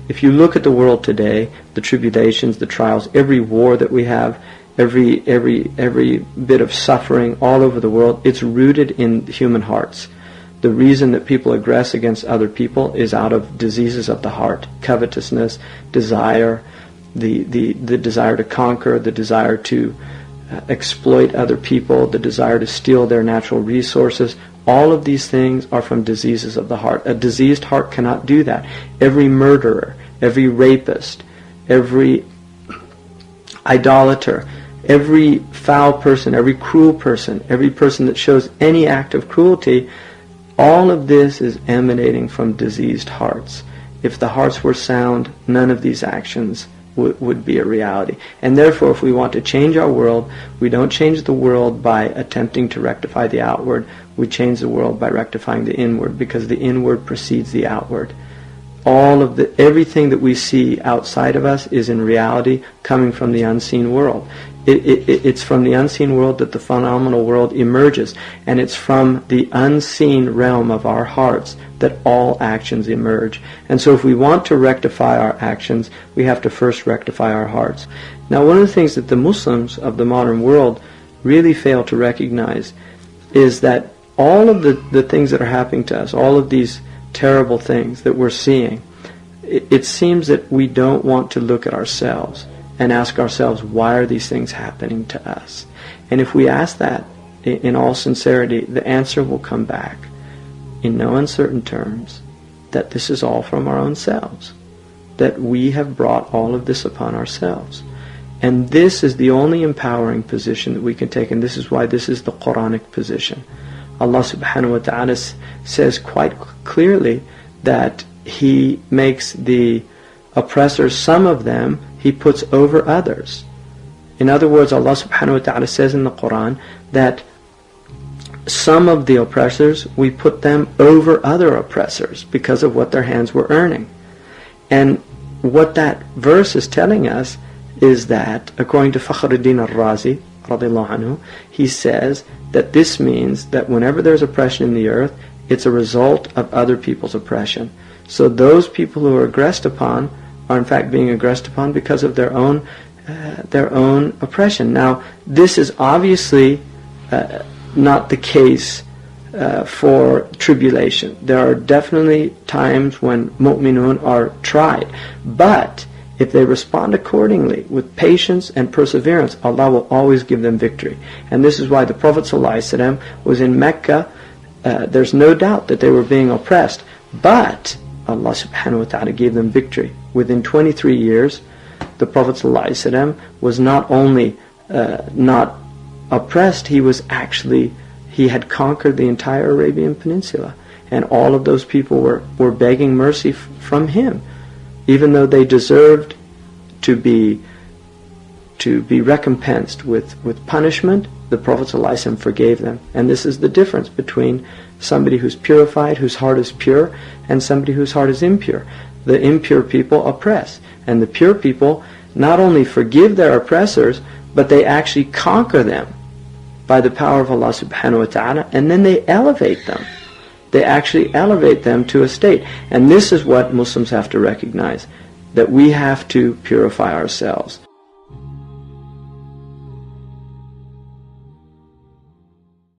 If you look at the world today, the tribulations, the trials, every war that we have, every bit of suffering all over the world, it's rooted in human hearts. The reason that people aggress against other people is out of diseases of the heart, covetousness, desire, the desire to conquer, the desire to exploit other people, the desire to steal their natural resources. All of these things are from diseases of the heart. A diseased heart cannot do that. Every murderer, every rapist, every idolater, every foul person, every cruel person, every person that shows any act of cruelty, all of this is emanating from diseased hearts. If the hearts were sound, none of these actions would be a reality. And therefore, if we want to change our world, we don't change the world by attempting to rectify the outward. We change the world by rectifying the inward, because the inward precedes the outward. Everything that we see outside of us is in reality coming from the unseen world. It's from the unseen world that the phenomenal world emerges, and it's from the unseen realm of our hearts that all actions emerge. And so if we want to rectify our actions, we have to first rectify our hearts. Now, one of the things that the Muslims of the modern world really fail to recognize is that all of the things that are happening to us, all of these terrible things that we're seeing, it seems that we don't want to look at ourselves and ask ourselves, why are these things happening to us? And if we ask that in all sincerity, the answer will come back in no uncertain terms, that this is all from our own selves, that we have brought all of this upon ourselves. And this is the only empowering position that we can take, and this is why this is the Quranic position. Allah subhanahu wa ta'ala says quite clearly that He makes the oppressors, some of them, He puts over others. In other words, Allah subhanahu wa ta'ala says in the Quran that some of the oppressors, we put them over other oppressors because of what their hands were earning. And what that verse is telling us is that, according to Fakhruddin al-Razi, radiallahu anhu, he says that this means that whenever there's oppression in the earth, it's a result of other people's oppression. So those people who are aggressed upon are in fact being aggressed upon because of their own oppression. Now, this is obviously not the case for tribulation. There are definitely times when mu'minun are tried, but if they respond accordingly with patience and perseverance, Allah will always give them victory. And this is why the Prophet ﷺ was in Mecca. There's no doubt that they were being oppressed, but Allah subhanahu wa ta'ala gave them victory. Within 23 years, the Prophet ﷺ was not only not oppressed, he had conquered the entire Arabian Peninsula. And all of those people were begging mercy from him. Even though they deserved to be recompensed with punishment, the Prophet ﷺ forgave them. And this is the difference between somebody who's purified, whose heart is pure, and somebody whose heart is impure. The impure people oppress, and the pure people not only forgive their oppressors, but they actually conquer them by the power of Allah subhanahu wa ta'ala, and then they elevate them. They actually elevate them to a state. And this is what Muslims have to recognize, that we have to purify ourselves.